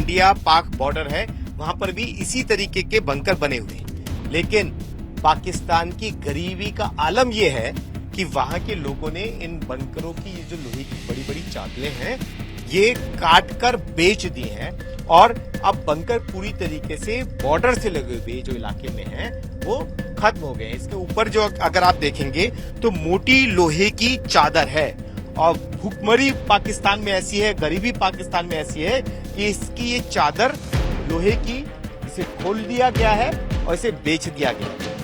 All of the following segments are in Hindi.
इंडिया पाक बॉर्डर है वहां पर भी इसी तरीके के बंकर बने हुए हैं। लेकिन पाकिस्तान की गरीबी का आलम यह है कि वहां के लोगों ने इन बंकरों की ये जो लोहे की बड़ी बड़ी चादरें हैं ये काट कर बेच दी हैं और अब बंकर पूरी तरीके से बॉर्डर से लगे हुए जो इलाके में हैं वो खत्म हो गए। इसके ऊपर जो अगर आप देखेंगे तो मोटी लोहे की चादर है और भूखमरी पाकिस्तान में ऐसी है, गरीबी पाकिस्तान में ऐसी है कि इसकी ये चादर लोहे की, इसे खोल दिया गया है और इसे बेच दिया गया है।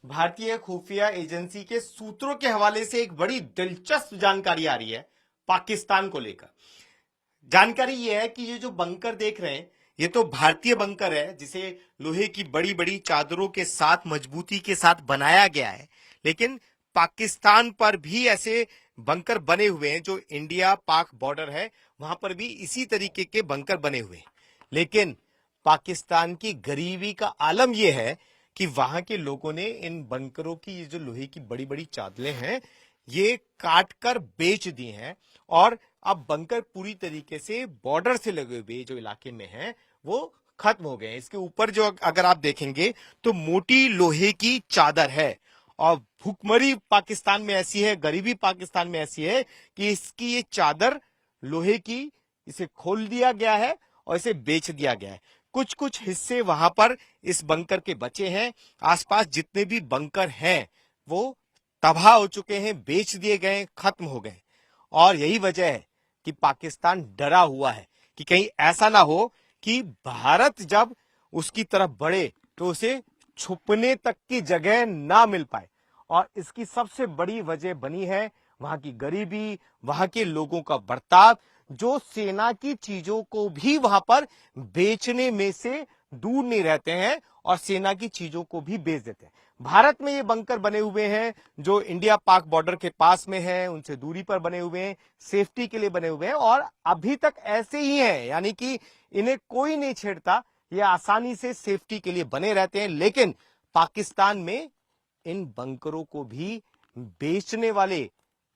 भारतीय खुफिया एजेंसी के सूत्रों के हवाले से एक बड़ी दिलचस्प जानकारी आ रही है पाकिस्तान को लेकर। जानकारी यह है कि ये जो बंकर देख रहे हैं ये तो भारतीय बंकर है जिसे लोहे की बड़ी बड़ी चादरों के साथ मजबूती के साथ बनाया गया है, लेकिन पाकिस्तान पर भी ऐसे बंकर बने हुए हैं जो इंडिया पाक बॉर्डर है वहां पर भी इसी तरीके के बंकर बने हुए हैं। लेकिन पाकिस्तान की गरीबी का आलम यह है कि वहां के लोगों ने इन बंकरों की ये जो लोहे की बड़ी बड़ी चादरें हैं ये काट कर बेच दी हैं और अब बंकर पूरी तरीके से बॉर्डर से लगे हुए जो इलाके में हैं वो खत्म हो गए। इसके ऊपर जो अगर आप देखेंगे तो मोटी लोहे की चादर है और भूखमरी पाकिस्तान में ऐसी है, गरीबी पाकिस्तान में ऐसी है कि इसकी ये चादर लोहे की, इसे खोल दिया गया है और इसे बेच दिया गया है। कुछ कुछ हिस्से वहां पर इस बंकर के बचे हैं। आसपास जितने भी बंकर हैं वो तबाह हो चुके हैं, बेच दिए गए, खत्म हो गए। और यही वजह है कि पाकिस्तान डरा हुआ है कि कहीं ऐसा ना हो कि भारत जब उसकी तरफ बढ़े तो उसे छुपने तक की जगह ना मिल पाए। और इसकी सबसे बड़ी वजह बनी है वहां की गरीबी, वहां के लोगों का बर्ताव, जो सेना की चीजों को भी वहां पर बेचने में से दूर नहीं रहते हैं और सेना की चीजों को भी बेच देते हैं। भारत में ये बंकर बने हुए हैं जो इंडिया पाक बॉर्डर के पास में है, उनसे दूरी पर बने हुए हैं, सेफ्टी के लिए बने हुए हैं और अभी तक ऐसे ही हैं, यानी कि इन्हें कोई नहीं छेड़ता, ये आसानी से सेफ्टी के लिए बने रहते हैं। लेकिन पाकिस्तान में इन बंकरों को भी बेचने वाले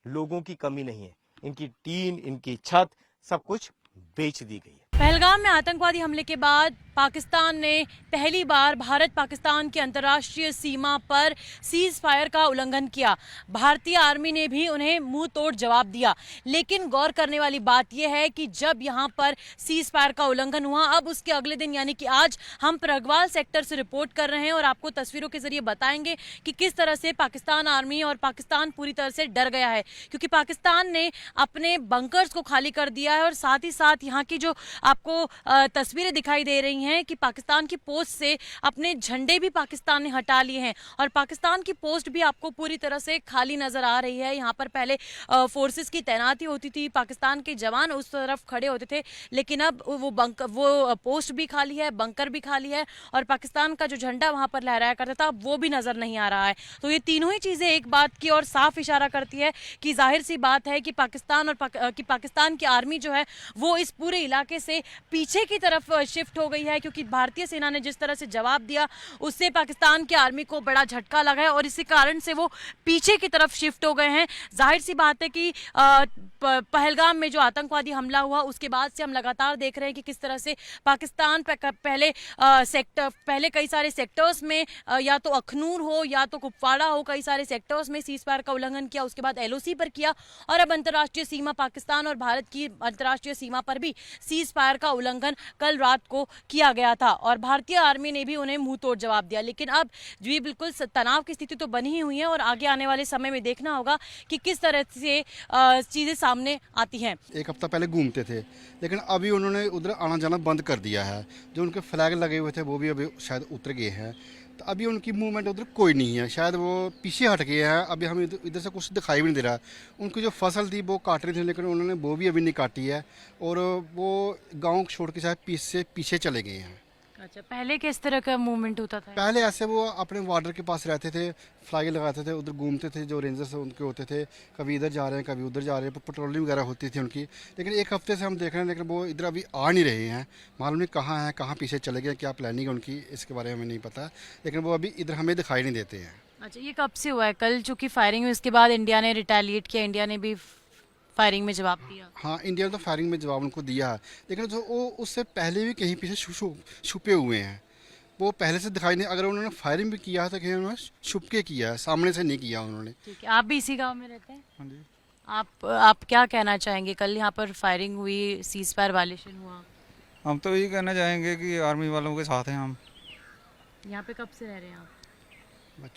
लोगों की कमी नहीं है। इनकी टीन, इनकी छत, सब कुछ बेच दी गई है। पहलगाम में आतंकवादी हमले के बाद पाकिस्तान ने पहली बार भारत पाकिस्तान की अंतर्राष्ट्रीय सीमा पर सीज फायर का उल्लंघन किया। भारतीय आर्मी ने भी उन्हें मुंह तोड़ जवाब दिया। लेकिन गौर करने वाली बात यह है कि जब यहां पर सीज फायर का उल्लंघन हुआ, अब उसके अगले दिन यानी कि आज हम प्रगवाल सेक्टर से रिपोर्ट कर रहे हैं और आपको तस्वीरों के जरिए बताएंगे कि किस तरह से पाकिस्तान आर्मी और पाकिस्तान पूरी तरह से डर गया है, क्योंकि पाकिस्तान ने अपने बंकर्स को खाली कर दिया है और साथ ही साथ यहाँ की जो आपको तस्वीरें दिखाई दे रही हैं कि पाकिस्तान की पोस्ट से अपने झंडे भी पाकिस्तान ने हटा लिए हैं और पाकिस्तान की पोस्ट भी आपको पूरी तरह से खाली नजर आ रही है। यहाँ पर पहले फोर्सेस की तैनाती होती थी, पाकिस्तान के जवान उस तरफ खड़े होते थे, लेकिन अब वो पोस्ट भी खाली है, बंकर भी खाली है और पाकिस्तान का जो झंडा वहां पर लहराया करता था वो भी नजर नहीं आ रहा है। तो ये तीनों ही चीजें एक बात की और साफ इशारा करती है कि जाहिर सी बात है कि पाकिस्तान की आर्मी जो है वो इस पूरे इलाके से पीछे की तरफ शिफ्ट हो गई है, क्योंकि भारतीय सेना ने जिस तरह से जवाब दिया उससे पाकिस्तान की आर्मी को बड़ा झटका लगा है और इसी कारण से वो पीछे की तरफ शिफ्ट हो गए हैं। जाहिर सी बात है कि पहलगाम में जो आतंकवादी हमला हुआ उसके बाद से हम लगातार देख रहे हैं कि किस तरह से पाकिस्तान पहले कई सारे सेक्टर्स में या तो अखनूर हो या तो कुपवाड़ा हो, कई सारे सेक्टर्स में सीज फायर का उल्लंघन किया, उसके बाद एलओसी पर किया और अब अंतर्राष्ट्रीय सीमा पाकिस्तान और भारत की अंतर्राष्ट्रीय सीमा पर भी सीज फायर का उल्लंघन कल रात को किया गया था और भारतीय आर्मी ने भी उन्हें मुंह तोड़ जवाब दिया। लेकिन अब जी बिल्कुल तनाव की स्थिति तो बनी ही हुई है और आगे आने वाले समय में देखना होगा कि किस तरह से चीजें सामने आती हैं। एक हफ्ता पहले घूमते थे, लेकिन अभी उन्होंने उधर आना जाना बंद कर दिया है। जो उनके फ्लैग लगे हुए थे वो भी अभी शायद उतर गए हैं, तो अभी उनकी मूवमेंट उधर कोई नहीं है, शायद वो पीछे हट गए हैं। अभी हमें इधर से कुछ दिखाई भी नहीं दे रहा। उनकी जो फसल थी वो काट रही थी, लेकिन उन्होंने वो भी अभी नहीं काटी है और वो गांव छोड़ के शायद पीछे चले गए हैं। अच्छा, पहले किस तरह का मूवमेंट होता था? पहले ऐसे वो अपने बॉर्डर के पास रहते थे, फ्लैग लगाते थे, उधर घूमते थे, जो रेंजर्स उनके होते थे, कभी इधर जा रहे हैं कभी उधर जा रहे हैं, पेट्रोलिंग वगैरह होती थी उनकी। लेकिन एक हफ्ते से हम देख रहे हैं, लेकिन वो इधर अभी आ नहीं रहे हैं। मालूम नहीं कहाँ हैं, कहाँ पीछे चले गए, क्या प्लानिंग है उनकी, इसके बारे में हमें नहीं पता। लेकिन वो अभी इधर हमें दिखाई नहीं देते हैं। अच्छा, ये कब से हुआ है? कल चूंकि फायरिंग हुई उसके बाद इंडिया ने रिटेलिएट किया, इंडिया ने भी फायरिंग में जवाब दिया। हाँ, इंडिया ने तो फायरिंग में जवाब उनको दिया है, लेकिन जो वो उससे पहले भी कहीं पीछे छुपे हुए हैं। वो पहले से दिखाई नहीं, अगर उन्होंने फायरिंग भी किया है तो कहीं उन्होंने छुप के किया है, सामने से नहीं किया उन्होंने। ठीक है, आप भी इसी गांव में रहते हैं? हाँ जी। आप क्या कहना चाहेंगे? कल यहाँ पर फायरिंग हुई, सीज फायर वायलेशन हुआ, हम तो यही कहना चाहेंगे कि आर्मी वालों के साथ हैं हम। यहाँ पे कब से रह रहे हैं आप?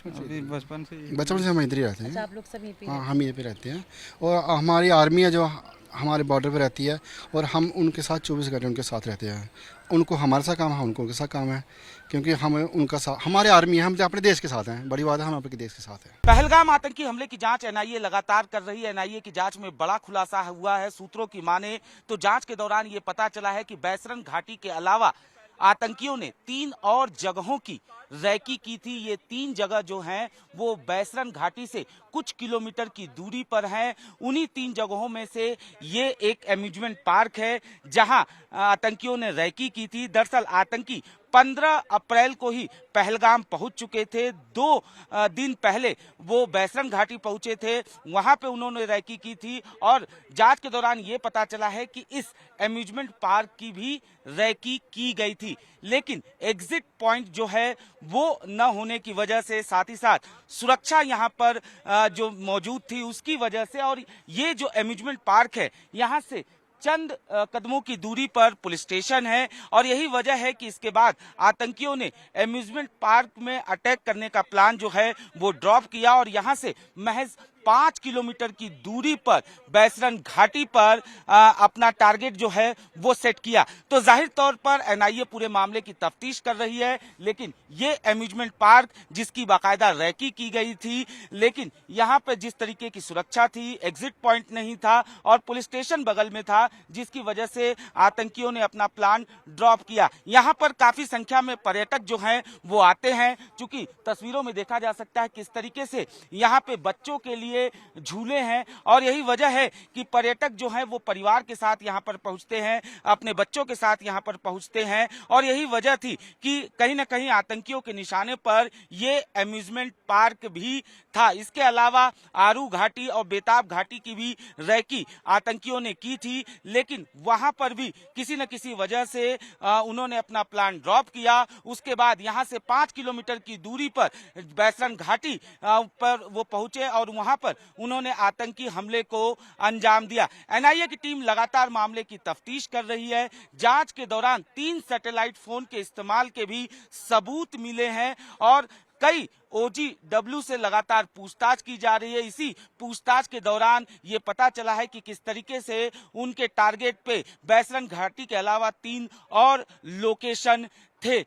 अभी बचपन से ही। बचपन से हम इधर ही रहते अच्छा, हैं। आप लोग सब यहीं पे हाँ, रहते हम यहीं पे रहते हैं और हमारी आर्मी है जो हमारे बॉर्डर पे रहती है और हम उनके साथ 24 घंटे उनके साथ रहते हैं। उनको हमारे साथ काम है, उनको उनके साथ काम है, क्योंकि हम उनका साथ, हमारे आर्मी है, हम तो अपने देश के साथ हैं। बड़ी बात है, हम अपने देश के साथ हैं। पहलगाम आतंकी हमले की जांच एनआईए लगातार कर रही है। एनआईए की जांच में बड़ा खुलासा हुआ है। सूत्रों की माने तो जांच के दौरान ये पता चला है कि बैसरन घाटी के अलावा आतंकियों ने 3 और जगहों की रैकी की थी। ये 3 जगह जो हैं वो बैसरन घाटी से कुछ किलोमीटर की दूरी पर हैं। उन्हीं 3 जगहों में से ये एक एम्यूजमेंट पार्क है जहां आतंकियों ने रैकी की थी। दरअसल आतंकी 15 अप्रैल को ही पहलगाम पहुंच चुके थे। 2 दिन पहले वो बैसरन घाटी पहुंचे थे, वहां पे उन्होंने रैकी की थी और जांच के दौरान ये पता चला है कि इस एम्यूजमेंट पार्क की भी रैकी की गई थी। लेकिन एग्जिट पॉइंट जो है वो न होने की वजह से, साथ ही साथ सुरक्षा यहाँ पर जो मौजूद थी उसकी वजह से, और ये जो एम्यूजमेंट पार्क है यहाँ से चंद कदमों की दूरी पर पुलिस स्टेशन है और यही वजह है कि इसके बाद आतंकियों ने एम्यूजमेंट पार्क में अटैक करने का प्लान जो है वो ड्रॉप किया और यहां से महज 5 किलोमीटर की दूरी पर बैसरन घाटी पर अपना टारगेट जो है वो सेट किया। तो जाहिर तौर पर एनआईए पूरे मामले की तफ्तीश कर रही है, लेकिन ये एम्यूजमेंट पार्क जिसकी बाकायदा रैकी की गई थी, लेकिन यहाँ पे जिस तरीके की सुरक्षा थी, एग्जिट पॉइंट नहीं था और पुलिस स्टेशन बगल में था, जिसकी वजह से आतंकियों ने अपना प्लान ड्रॉप किया। यहाँ पर काफी संख्या में पर्यटक जो हैं वो आते हैं, चूंकि तस्वीरों में देखा जा सकता है किस तरीके से यहाँ पे बच्चों के लिए झूले हैं और यही वजह है कि पर्यटक जो हैं वो परिवार के साथ यहाँ पर पहुंचते हैं, अपने बच्चों के साथ यहाँ पर पहुंचते हैं और यही वजह थी कि कहीं ना कहीं आतंकियों के निशाने पर ये एम्यूजमेंट पार्क भी था। इसके अलावा आरू घाटी और बेताब घाटी की भी रैकी आतंकियों ने की थी, लेकिन वहां पर भी किसी न किसी वजह से उन्होंने अपना प्लान ड्रॉप किया। उसके बाद यहां से 5 किलोमीटर की दूरी पर बैसरन घाटी पर वो पहुंचे और वहां पर उन्होंने आतंकी हमले को अंजाम दिया। एनआईए की टीम लगातार मामले की तफ्तीश कर रही है। जांच के दौरान 3 सैटेलाइट फोन के इस्तेमाल के भी सबूत मिले हैं और कई OGW से लगातार पूछताछ की जा रही है। इसी पूछताछ के दौरान ये पता चला है कि किस तरीके से उनके टारगेट पे बैसरन घाटी के अलावा 3 और लोकेशन थे।